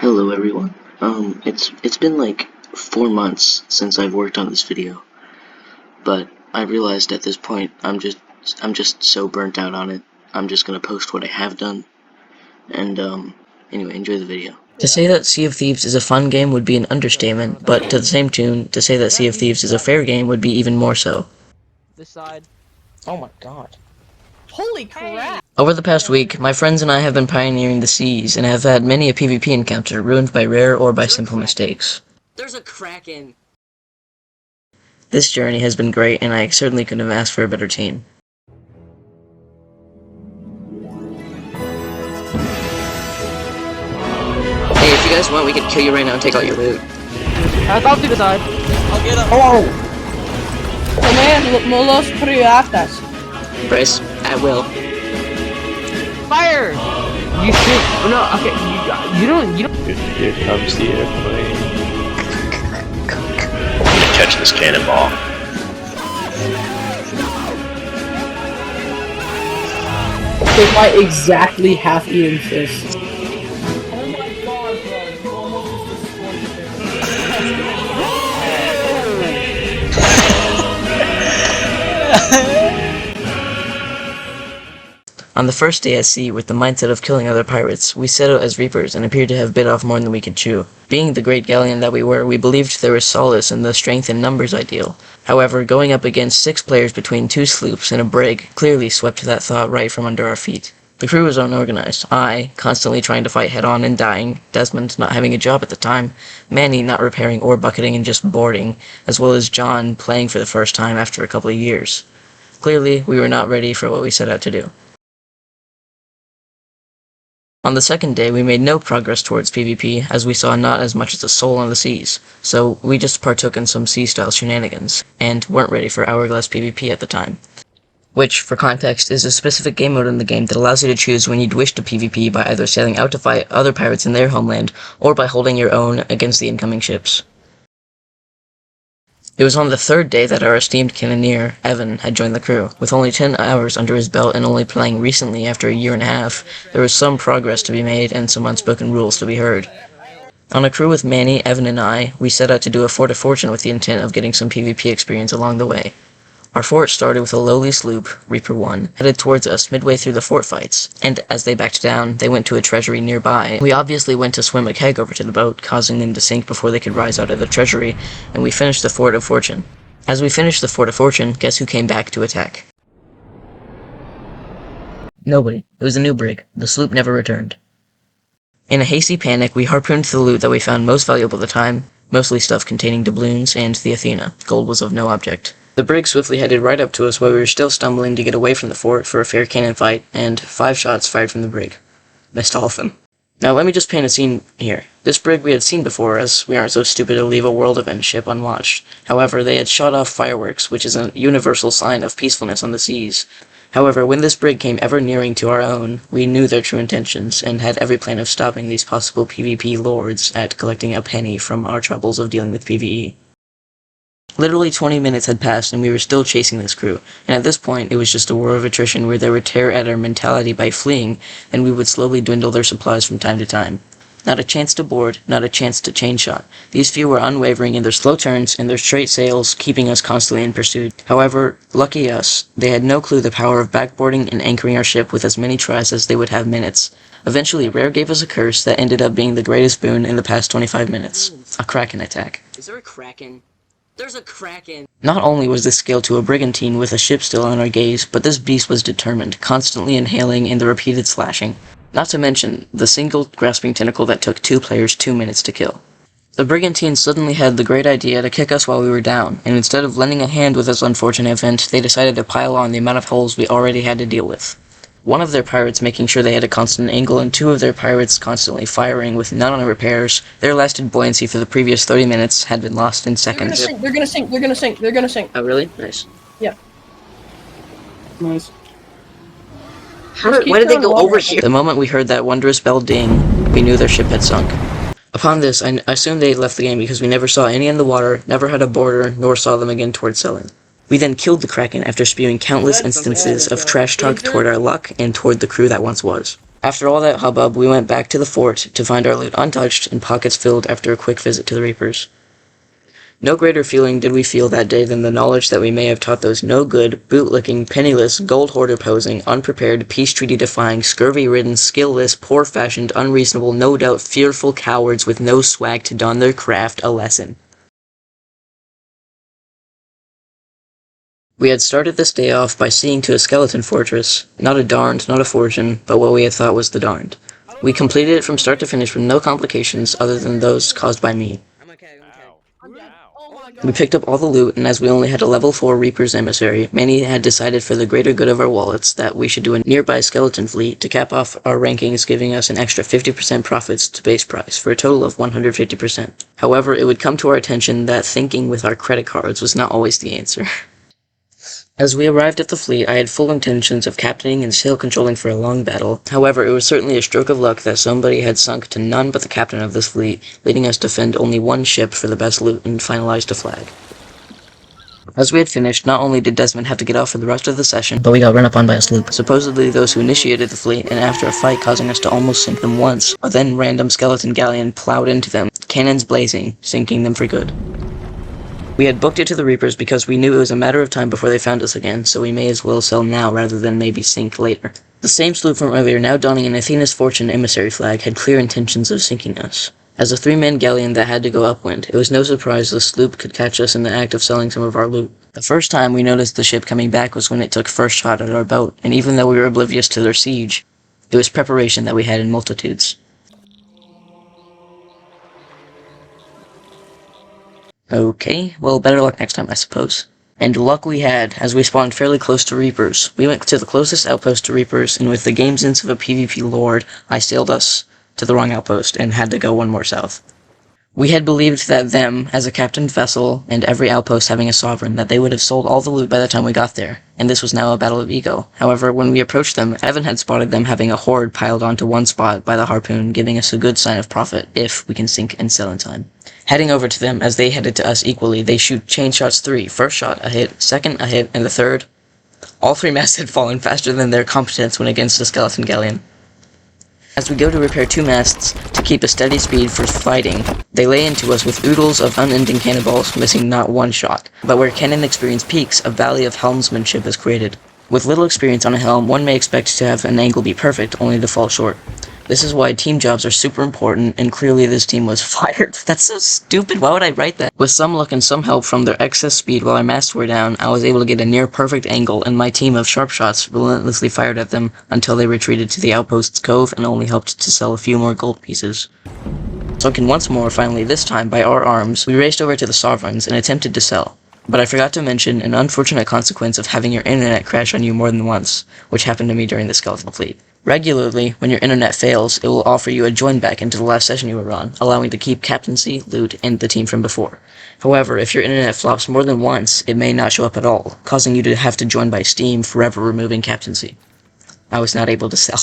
Hello everyone. It's been like 4 months since I've worked on this video, but I realized at this point I'm just so burnt out on it. I'm just gonna post what I have done, and anyway, enjoy the video. To say that Sea of Thieves is a fun game would be an understatement, but to the same tune, to say that Sea of Thieves is a fair game would be even more so. This side. Oh my god. Holy crap! Over the past week, my friends and I have been pioneering the seas and have had many a PvP encounter ruined by rare or by simple mistakes. There's a kraken! This journey has been great, and I certainly couldn't have asked for a better team. Hey, if you guys want, we could kill you right now and take all your loot. I'll do the side. I'll get him. Oh! Come molos priatas. Bryce, at will. Fire! You should. Oh, no, okay. You don't. Here comes the airplane. Catch this cannonball. With my exactly half-eaten fist. On the first day at sea, with the mindset of killing other pirates, we set out as reapers and appeared to have bit off more than we could chew. Being the great galleon that we were, we believed there was solace in the strength in numbers ideal. However, going up against 6 players between 2 sloops and a brig clearly swept that thought right from under our feet. The crew was unorganized. I, constantly trying to fight head-on and dying, Desmond not having a job at the time, Manny not repairing or bucketing and just boarding, as well as John playing for the first time after a couple of years. Clearly, we were not ready for what we set out to do. On the second day, we made no progress towards PvP, as we saw not as much as a soul on the seas, so we just partook in some sea-style shenanigans, and weren't ready for Hourglass PvP at the time. Which, for context, is a specific game mode in the game that allows you to choose when you'd wish to PvP by either sailing out to fight other pirates in their homeland, or by holding your own against the incoming ships. It was on the third day that our esteemed cannoneer, Evan, had joined the crew. With only 10 hours under his belt and only playing recently after a year and a half, there was some progress to be made and some unspoken rules to be heard. On a crew with Manny, Evan, and I, we set out to do a fort of fortune with the intent of getting some PvP experience along the way. Our fort started with a lowly sloop, Reaper 1, headed towards us midway through the fort fights, and as they backed down, they went to a treasury nearby. We obviously went to swim a keg over to the boat, causing them to sink before they could rise out of the treasury, and we finished the fort of fortune. As we finished the fort of fortune, guess who came back to attack? Nobody. It was a new brig. The sloop never returned. In a hasty panic, we harpooned the loot that we found most valuable at the time, mostly stuff containing doubloons and the Athena. Gold was of no object. The brig swiftly headed right up to us while we were still stumbling to get away from the fort for a fair cannon fight, and 5 shots fired from the brig. Missed all of them. Now let me just paint a scene here. This brig we had seen before, as we aren't so stupid to leave a world event ship unwatched. However, they had shot off fireworks, which is a universal sign of peacefulness on the seas. However, when this brig came ever nearing to our own, we knew their true intentions, and had every plan of stopping these possible PvP lords at collecting a penny from our troubles of dealing with PvE. Literally 20 minutes had passed and we were still chasing this crew, and at this point it was just a war of attrition where they would tear at our mentality by fleeing, and we would slowly dwindle their supplies from time to time. Not a chance to board, not a chance to chain shot. These few were unwavering in their slow turns and their straight sails, keeping us constantly in pursuit. However, lucky us, they had no clue the power of backboarding and anchoring our ship with as many tries as they would have minutes. Eventually, Rare gave us a curse that ended up being the greatest boon in the past 25 minutes. A kraken attack. Is there a kraken? There's a kraken! Not only was this scaled to a brigantine with a ship still on our gaze, but this beast was determined, constantly inhaling and the repeated slashing. Not to mention, the single grasping tentacle that took 2 players 2 minutes to kill. The brigantine suddenly had the great idea to kick us while we were down, and instead of lending a hand with this unfortunate event, they decided to pile on the amount of holes we already had to deal with. One of their pirates making sure they had a constant angle, and 2 of their pirates constantly firing with none on repairs. Their lasted buoyancy for the previous 30 minutes had been lost in seconds. They're gonna sink. Oh, really? Nice. Yeah. Nice. Why did they go over here? The moment we heard that wondrous bell ding, we knew their ship had sunk. Upon this, I assumed they had left the game because we never saw any in the water, never had a boarder, nor saw them again towards selling. We then killed the Kraken after spewing countless instances of trash talk toward our luck and toward the crew that once was. After all that hubbub, we went back to the fort to find our loot untouched and pockets filled after a quick visit to the Reapers. No greater feeling did we feel that day than the knowledge that we may have taught those no-good, boot-licking, penniless, gold-hoarder-posing, unprepared, peace-treaty-defying, scurvy-ridden, skill-less, poor-fashioned, unreasonable, no-doubt fearful cowards with no swag to don their craft a lesson. We had started this day off by seeing to a skeleton fortress, not a darned, not a fortune, but what we had thought was the darned. We completed it from start to finish with no complications other than those caused by me. We picked up all the loot, and as we only had a level 4 Reaper's emissary, Manny had decided for the greater good of our wallets that we should do a nearby skeleton fleet to cap off our rankings, giving us an extra 50% profits to base price, for a total of 150%. However, it would come to our attention that thinking with our credit cards was not always the answer. As we arrived at the fleet, I had full intentions of captaining and sail controlling for a long battle. However, it was certainly a stroke of luck that somebody had sunk to none but the captain of this fleet, leading us to fend only one ship for the best loot and finalized a flag. As we had finished, not only did Desmond have to get off for the rest of the session, but we got run up on by a sloop. Supposedly those who initiated the fleet, and after a fight causing us to almost sink them once, a then random skeleton galleon plowed into them, cannons blazing, sinking them for good. We had booked it to the Reapers because we knew it was a matter of time before they found us again, so we may as well sell now rather than maybe sink later. The same sloop from earlier, now donning an Athena's Fortune emissary flag, had clear intentions of sinking us. As a 3-man galleon that had to go upwind, it was no surprise the sloop could catch us in the act of selling some of our loot. The first time we noticed the ship coming back was when it took first shot at our boat, and even though we were oblivious to their siege, it was preparation that we had in multitudes. Okay, well, better luck next time, I suppose. And luck we had, as we spawned fairly close to Reapers. We went to the closest outpost to Reapers, and with the game sense of a PvP lord, I sailed us to the wrong outpost, and had to go one more south. We had believed that them, as a captained vessel, and every outpost having a sovereign, that they would have sold all the loot by the time we got there, and this was now a battle of ego. However, when we approached them, Evan had spotted them having a hoard piled onto one spot by the harpoon, giving us a good sign of profit, if we can sink and sail in time. Heading over to them, as they headed to us equally, they shoot chain shots 3. First shot, a hit, second, a hit, and the third. All 3 masts had fallen faster than their competence when against the skeleton galleon. As we go to repair 2 masts to keep a steady speed for fighting, they lay into us with oodles of unending cannonballs, missing not one shot. But where cannon experience peaks, a valley of helmsmanship is created. With little experience on a helm, one may expect to have an angle be perfect, only to fall short. This is why team jobs are super important, and clearly this team was fired. That's so stupid, why would I write that? With some luck and some help from their excess speed while our masts were down, I was able to get a near perfect angle, and my team of sharp shots relentlessly fired at them until they retreated to the outpost's cove and only helped to sell a few more gold pieces. Sunken once more, finally this time by our arms, we raced over to the sovereigns and attempted to sell. But I forgot to mention an unfortunate consequence of having your internet crash on you more than once, which happened to me during the skeleton fleet. Regularly, when your internet fails, it will offer you a join back into the last session you were on, allowing to keep captaincy, loot, and the team from before. However, if your internet flops more than once, it may not show up at all, causing you to have to join by Steam, forever removing captaincy. I was not able to sell.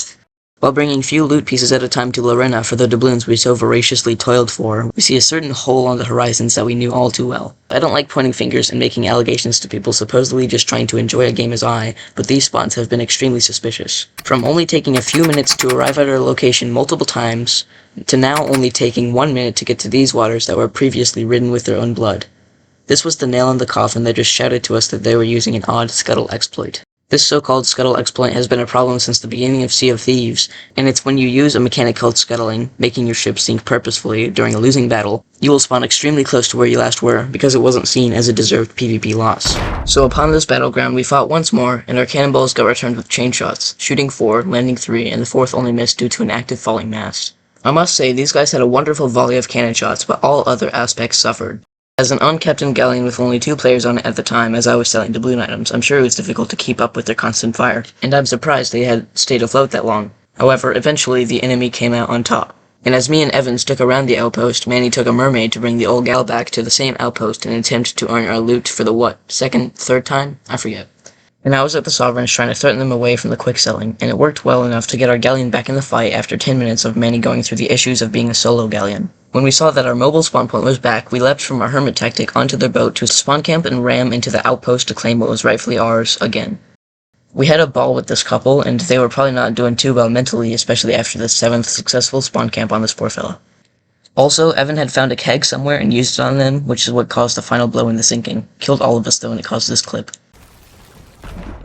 While bringing few loot pieces at a time to Lorena for the doubloons we so voraciously toiled for, we see a certain hole on the horizons that we knew all too well. I don't like pointing fingers and making allegations to people supposedly just trying to enjoy a game as I, but these spots have been extremely suspicious. From only taking a few minutes to arrive at our location multiple times, to now only taking 1 minute to get to these waters that were previously ridden with their own blood. This was the nail in the coffin that just shouted to us that they were using an odd scuttle exploit. This so-called scuttle exploit has been a problem since the beginning of Sea of Thieves, and it's when you use a mechanic called scuttling, making your ship sink purposefully during a losing battle, you will spawn extremely close to where you last were, because it wasn't seen as a deserved PvP loss. So upon this battleground we fought once more, and our cannonballs got returned with chain shots, shooting 4, landing 3, and the 4th only missed due to an active falling mast. I must say, these guys had a wonderful volley of cannon shots, but all other aspects suffered. As an uncaptained galleon with only 2 players on it at the time, as I was selling doubloon items, I'm sure it was difficult to keep up with their constant fire, and I'm surprised they had stayed afloat that long. However, eventually the enemy came out on top. And as me and Evan stuck around the outpost, Manny took a mermaid to bring the old gal back to the same outpost in an attempt to earn our loot for the second, third time? I forget. And I was at the Sovereigns trying to threaten them away from the quick selling, and it worked well enough to get our galleon back in the fight after 10 minutes of Manny going through the issues of being a solo galleon. When we saw that our mobile spawn point was back, we leapt from our hermit tactic onto their boat to spawn camp and ram into the outpost to claim what was rightfully ours again. We had a ball with this couple, and they were probably not doing too well mentally, especially after the 7th successful spawn camp on this poor fella. Also, Evan had found a keg somewhere and used it on them, which is what caused the final blow in the sinking. Killed all of us though, and it caused this clip.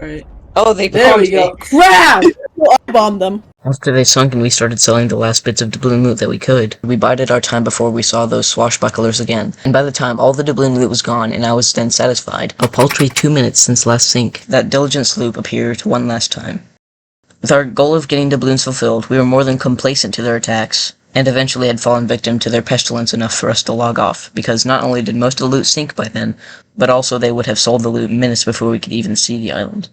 Alright. Oh, they There we go. Crap! I bombed them. After they sunk and we started selling the last bits of doubloon loot that we could, we bided our time before we saw those swashbucklers again. And by the time all the doubloon loot was gone and I was then satisfied, a paltry 2 minutes since last sink, that diligent sloop appeared one last time. With our goal of getting doubloons fulfilled, we were more than complacent to their attacks, and eventually had fallen victim to their pestilence enough for us to log off, because not only did most of the loot sink by then, but also they would have sold the loot minutes before we could even see the island.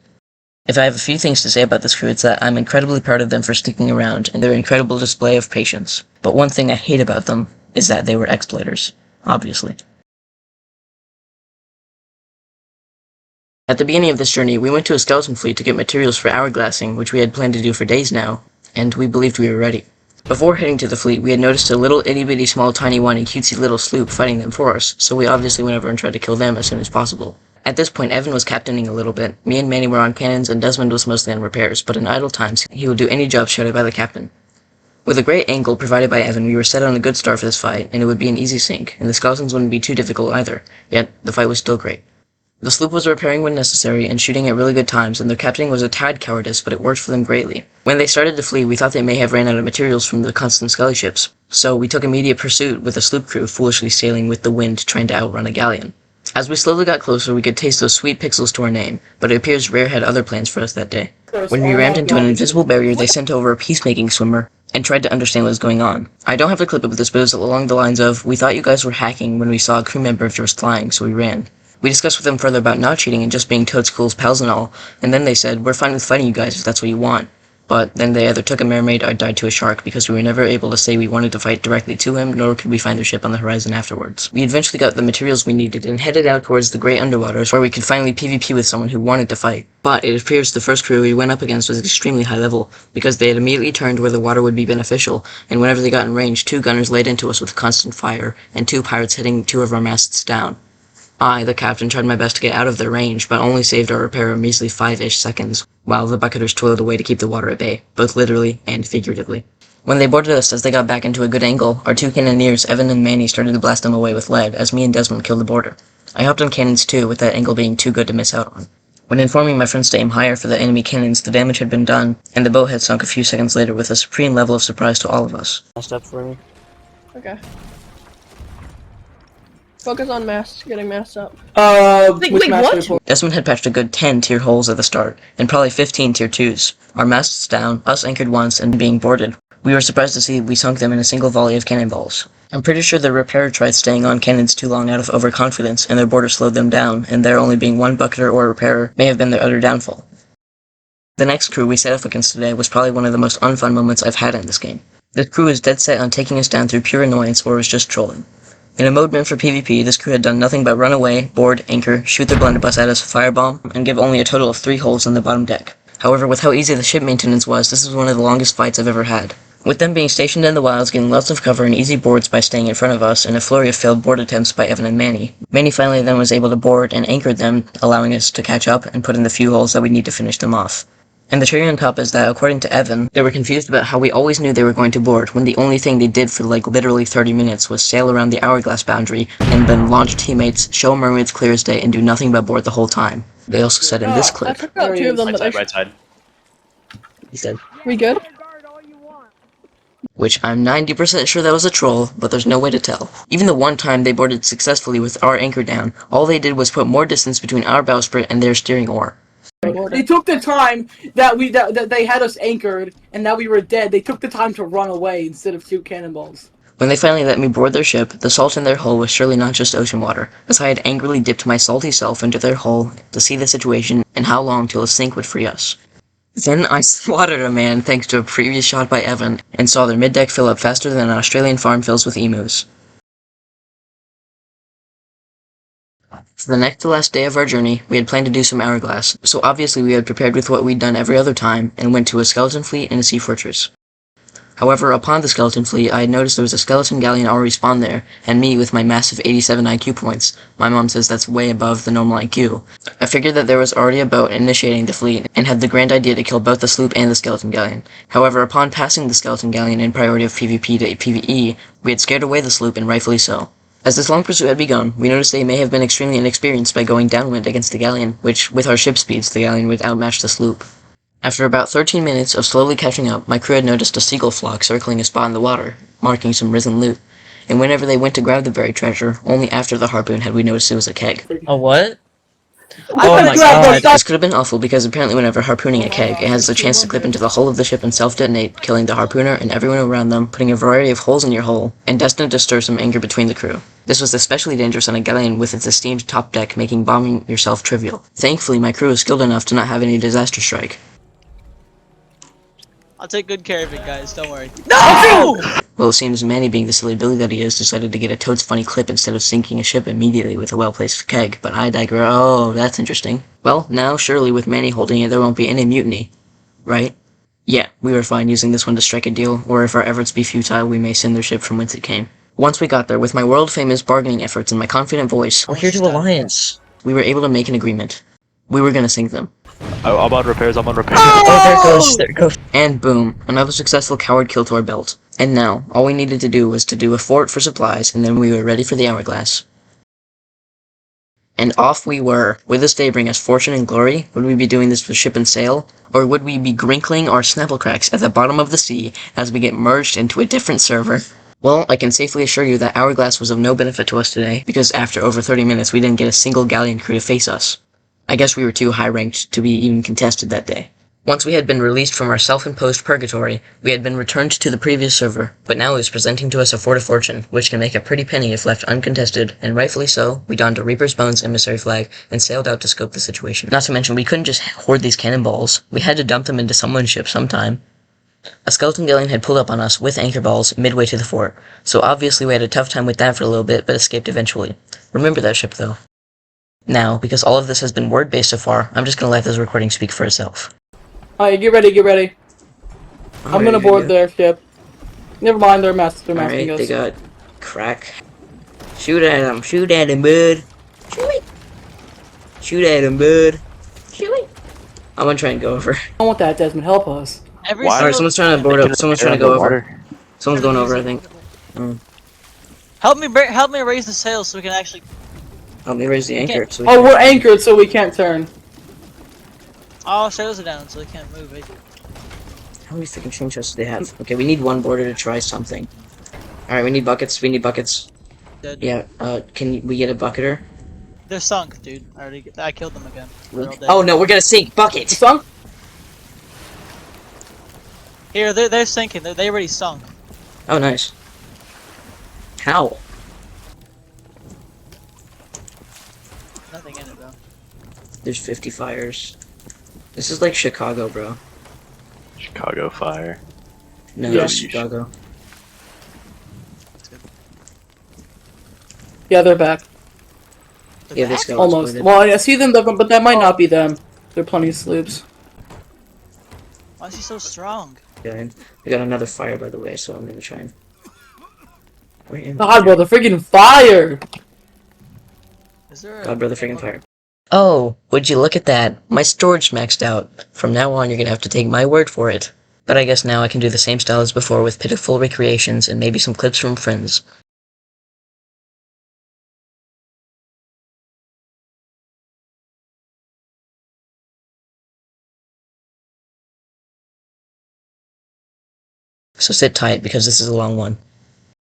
If I have a few things to say about this crew, it's that I'm incredibly proud of them for sticking around, and their incredible display of patience. But one thing I hate about them is that they were exploiters, obviously. At the beginning of this journey, we went to a skeleton fleet to get materials for hourglassing, which we had planned to do for days now, and we believed we were ready. Before heading to the fleet, we had noticed a little itty-bitty small tiny one and cutesy little sloop fighting them for us, so we obviously went over and tried to kill them as soon as possible. At this point, Evan was captaining a little bit, me and Manny were on cannons, and Desmond was mostly on repairs, but in idle times, he would do any job shouted by the captain. With a great angle provided by Evan, we were set on a good start for this fight, and it would be an easy sink, and the skeletons wouldn't be too difficult either, yet the fight was still great. The sloop was repairing when necessary and shooting at really good times, and their captaining was a tad cowardice, but it worked for them greatly. When they started to flee, we thought they may have ran out of materials from the constant skelly ships, so we took immediate pursuit with the sloop crew foolishly sailing with the wind trying to outrun a galleon. As we slowly got closer, we could taste those sweet pixels to our name, but it appears Rare had other plans for us that day. When we rammed into an invisible barrier, they sent over a peacemaking swimmer and tried to understand what was going on. I don't have a clip of this, but it was along the lines of, "We thought you guys were hacking when we saw a crew member of yours flying, so we ran." We discussed with them further about not cheating and just being totes cool's pals and all, and then they said, "We're fine with fighting you guys if that's what you want." But then they either took a mermaid or died to a shark because we were never able to say we wanted to fight directly to him, nor could we find their ship on the horizon afterwards. We eventually got the materials we needed and headed out towards the great underwaters where we could finally PvP with someone who wanted to fight. But it appears the first crew we went up against was extremely high level, because they had immediately turned where the water would be beneficial, and whenever they got in range, 2 gunners laid into us with constant fire, and 2 pirates hitting 2 of our masts down. I, the captain, tried my best to get out of their range, but only saved our repair a measly 5-ish seconds, while the bucketers toiled away to keep the water at bay, both literally and figuratively. When they boarded us as they got back into a good angle, our 2 cannoneers, Evan and Manny, started to blast them away with lead, as me and Desmond killed the boarder. I hopped on cannons too, with that angle being too good to miss out on. When informing my friends to aim higher for the enemy cannons, the damage had been done, and the boat had sunk a few seconds later with a supreme level of surprise to all of us. Messed up for me. Okay. Focus on masts, getting masts up. Wait, what? Desmond had patched a good 10 tier holes at the start, and probably 15 tier 2s. Our masts down, us anchored once, and being boarded. We were surprised to see we sunk them in a single volley of cannonballs. I'm pretty sure their repairer tried staying on cannons too long out of overconfidence, and their boarder slowed them down, and there only being one bucketer or repairer may have been their utter downfall. The next crew we set up against today was probably one of the most unfun moments I've had in this game. This crew was dead set on taking us down through pure annoyance or was just trolling. In a mode meant for PvP, this crew had done nothing but run away, board, anchor, shoot their blunderbuss at us, firebomb, and give only a total of 3 holes on the bottom deck. However, with how easy the ship maintenance was, this was one of the longest fights I've ever had. With them being stationed in the wilds, getting lots of cover and easy boards by staying in front of us, and a flurry of failed board attempts by Evan and Manny. Manny finally then was able to board and anchored them, allowing us to catch up and put in the few holes that we need to finish them off. And the cherry on top is that, according to Evan, they were confused about how we always knew they were going to board, when the only thing they did for literally 30 minutes was sail around the hourglass boundary, and then launch teammates, show mermaids clear as day, and do nothing but board the whole time. They also said in this clip, I took out 2 of them, but Right side. he said, We good? which I'm 90% sure that was a troll, but there's no way to tell. Even the one time they boarded successfully with our anchor down, all they did was put more distance between our bowsprit and their steering oar. They took the time that they had us anchored, and now we were dead. They took the time to run away instead of shoot cannonballs. When they finally let me board their ship, the salt in their hull was surely not just ocean water, as I had angrily dipped my salty self into their hull to see the situation and how long till a sink would free us. Then I slaughtered a man thanks to a previous shot by Evan, and saw their mid-deck fill up faster than an Australian farm fills with emus. For the next to last day of our journey, we had planned to do some hourglass, so obviously we had prepared with what we'd done every other time, and went to a skeleton fleet and a sea fortress. However, upon the skeleton fleet, I had noticed there was a skeleton galleon already spawned there, and me with my massive 87 IQ points. My mom says that's way above the normal IQ. I figured that there was already a boat initiating the fleet, and had the grand idea to kill both the sloop and the skeleton galleon. However, upon passing the skeleton galleon in priority of PvP to PvE, we had scared away the sloop, and rightfully so. As this long pursuit had begun, we noticed they may have been extremely inexperienced by going downwind against the galleon, which, with our ship speeds, the galleon would outmatch the sloop. After about 13 minutes of slowly catching up, my crew had noticed a seagull flock circling a spot in the water, marking some risen loot. And whenever they went to grab the buried treasure, only after the harpoon had we noticed it was a keg. A what? Oh my god! This could have been awful because apparently whenever harpooning a keg, it has the chance to clip into the hull of the ship and self-detonate, killing the harpooner and everyone around them, putting a variety of holes in your hull, and destined to stir some anger between the crew. This was especially dangerous on a galleon with its esteemed top deck, making bombing yourself trivial. Thankfully, my crew was skilled enough to not have any disaster strike. I'll take good care of it, guys. Don't worry. No! Well, it seems Manny, being the silly Billy that he is, decided to get a totes funny clip instead of sinking a ship immediately with a well-placed keg, but I digress. Oh, that's interesting. Well, now, surely with Manny holding it, there won't be any mutiny. Right? Yeah, we were fine using this one to strike a deal, or if our efforts be futile, we may send their ship from whence it came. Once we got there, with my world-famous bargaining efforts and my confident voice, We're here to alliance. we were able to make an agreement. We were gonna sink them. Oh, I'm on repairs, I'm on repairs. Oh, there it goes. And boom, another successful coward kill to our belt. And now, all we needed to do was to do a fort for supplies, and then we were ready for the Hourglass. And off we were. Would this day bring us fortune and glory? Would we be doing this with ship and sail? Or would we be grinkling our snapplecracks at the bottom of the sea as we get merged into a different server? Well, I can safely assure you that Hourglass was of no benefit to us today, because after over 30 minutes we didn't get a single galleon crew to face us. I guess we were too high-ranked to be even contested that day. Once we had been released from our self-imposed purgatory, we had been returned to the previous server, but now it was presenting to us a fort of fortune, which can make a pretty penny if left uncontested, and rightfully so, we donned a Reaper's Bones emissary flag and sailed out to scope the situation. Not to mention, we couldn't just hoard these cannonballs. We had to dump them into someone's ship sometime. A skeleton galleon had pulled up on us with anchor balls midway to the fort, so obviously we had a tough time with that for a little bit, but escaped eventually. Remember that ship, though. Now, because all of this has been word-based so far, I'm just gonna let this recording speak for itself. Alright, get ready, get ready. I'm gonna board their ship. Never mind, they're masking us. Alright, they got crack. Shoot at him, bud. Shoot at him, bud. I'm gonna try and go over. I want that, Desmond, help us. Alright, someone's trying to board up, someone's trying to go over. Someone's going over, I think. Help me raise the sails so we can actually... Help me raise the anchor. So Oh, we're anchored, so we can't turn. Oh, sails are down, so they can't move. How many freaking chain chests do they have? Okay, we need one boarder to try something. Alright, we need buckets, Dead. Yeah, can we get a bucketer? They're sunk, dude. I killed them again. They're all dead. Oh no, we're gonna sink! Bucket! Sunk? Here, they're sinking. They already sunk. Oh, nice. How? Nothing in it, though. There's 50 fires. This is like Chicago, bro. Chicago fire. No, Yeah. it's Chicago. Yeah, they're back. They're Yeah, back? this guy Almost. Well, I see them, but that might not be them. There are plenty of sloops. Why is he so strong? I got another fire, by the way, so I'm gonna try and... God, bro, the freaking fire! Is there a... God, brother, freaking fire. Oh, would you look at that? My storage maxed out. From now on, you're gonna have to take my word for it. But I guess now I can do the same style as before with pitiful recreations and maybe some clips from friends. So sit tight, because this is a long one.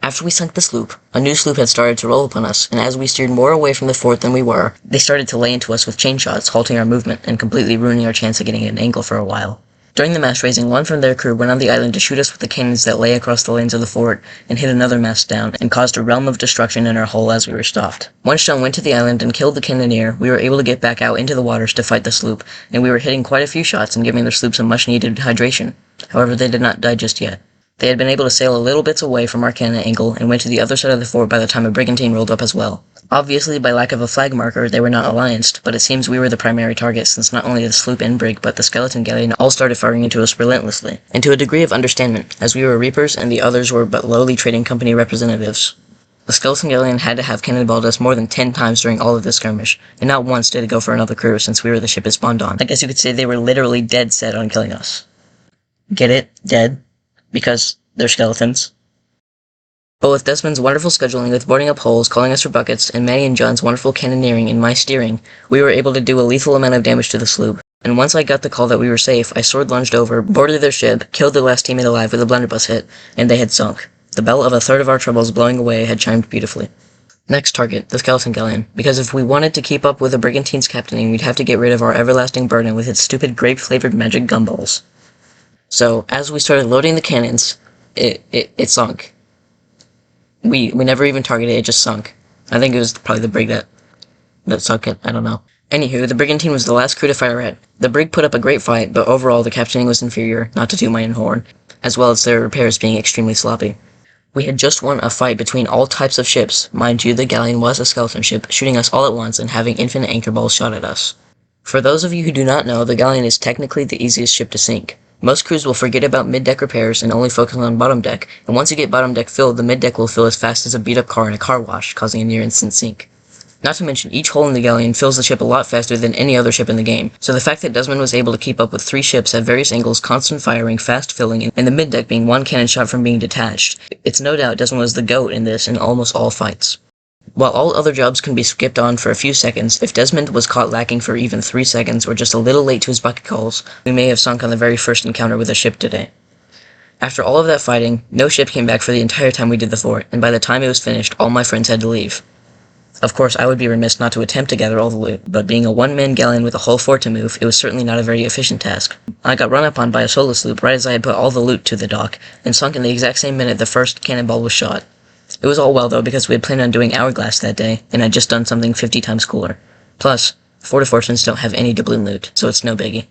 After we sunk the sloop, a new sloop had started to roll upon us, and as we steered more away from the fort than we were, they started to lay into us with chain shots, halting our movement and completely ruining our chance of getting an angle for a while. During the mast raising, one from their crew went on the island to shoot us with the cannons that lay across the lanes of the fort, and hit another mast down, and caused a realm of destruction in our hull as we were stopped. One stone went to the island and killed the cannoneer. We were able to get back out into the waters to fight the sloop, and we were hitting quite a few shots and giving their sloop some much-needed hydration. However, they did not die just yet. They had been able to sail a little bits away from our cannon angle and went to the other side of the fort by the time a brigantine rolled up as well. Obviously, by lack of a flag marker, they were not allianced, but it seems we were the primary target since not only the sloop and brig, but the skeleton galleon all started firing into us relentlessly, and to a degree of understandment, as we were reapers and the others were but lowly trading company representatives. The skeleton galleon had to have cannonballed us more than 10 times during all of this skirmish, and not once did it go for another crew since we were the ship it spawned on. I guess you could say they were literally dead set on killing us. Get it? Dead? Because they're skeletons. But with Desmond's wonderful scheduling with boarding up holes, calling us for buckets, and Manny and John's wonderful cannoneering and my steering, we were able to do a lethal amount of damage to the sloop. And once I got the call that we were safe, I sword lunged over, boarded their ship, killed their last teammate alive with a blunderbuss hit, and they had sunk. The bell of a third of our troubles blowing away had chimed beautifully. Next target, the skeleton galleon, because if we wanted to keep up with the brigantine's captaining, we'd have to get rid of our everlasting burden with its stupid grape-flavored magic gumballs. So, as we started loading the cannons, it sunk. We never even targeted it, just sunk. I think it was probably the brig that sunk it, I don't know. Anywho, the brigantine was the last crew to fire at. The brig put up a great fight, but overall the captaining was inferior, not to toot my own horn, as well as their repairs being extremely sloppy. We had just won a fight between all types of ships. Mind you, the galleon was a skeleton ship, shooting us all at once and having infinite anchor balls shot at us. For those of you who do not know, the galleon is technically the easiest ship to sink. Most crews will forget about mid-deck repairs and only focus on bottom deck, and once you get bottom deck filled, the mid-deck will fill as fast as a beat-up car in a car wash, causing a near-instant sink. Not to mention, each hole in the galleon fills the ship a lot faster than any other ship in the game, so the fact that Desmond was able to keep up with 3 ships at various angles, constant firing, fast filling, and the mid-deck being 1 cannon shot from being detached, it's no doubt Desmond was the GOAT in this in almost all fights. While all other jobs can be skipped on for a few seconds, if Desmond was caught lacking for even 3 seconds or just a little late to his bucket calls, we may have sunk on the very first encounter with a ship today. After all of that fighting, no ship came back for the entire time we did the fort, and by the time it was finished, all my friends had to leave. Of course, I would be remiss not to attempt to gather all the loot, but being a one-man galleon with a whole fort to move, it was certainly not a very efficient task. I got run up on by a solo sloop right as I had put all the loot to the dock, and sunk in the exact same minute the first cannonball was shot. It was all well though, because we had planned on doing Hourglass that day, and I'd just done something 50 times cooler. Plus, Fort of Fortunes don't have any doubloon loot, so it's no biggie.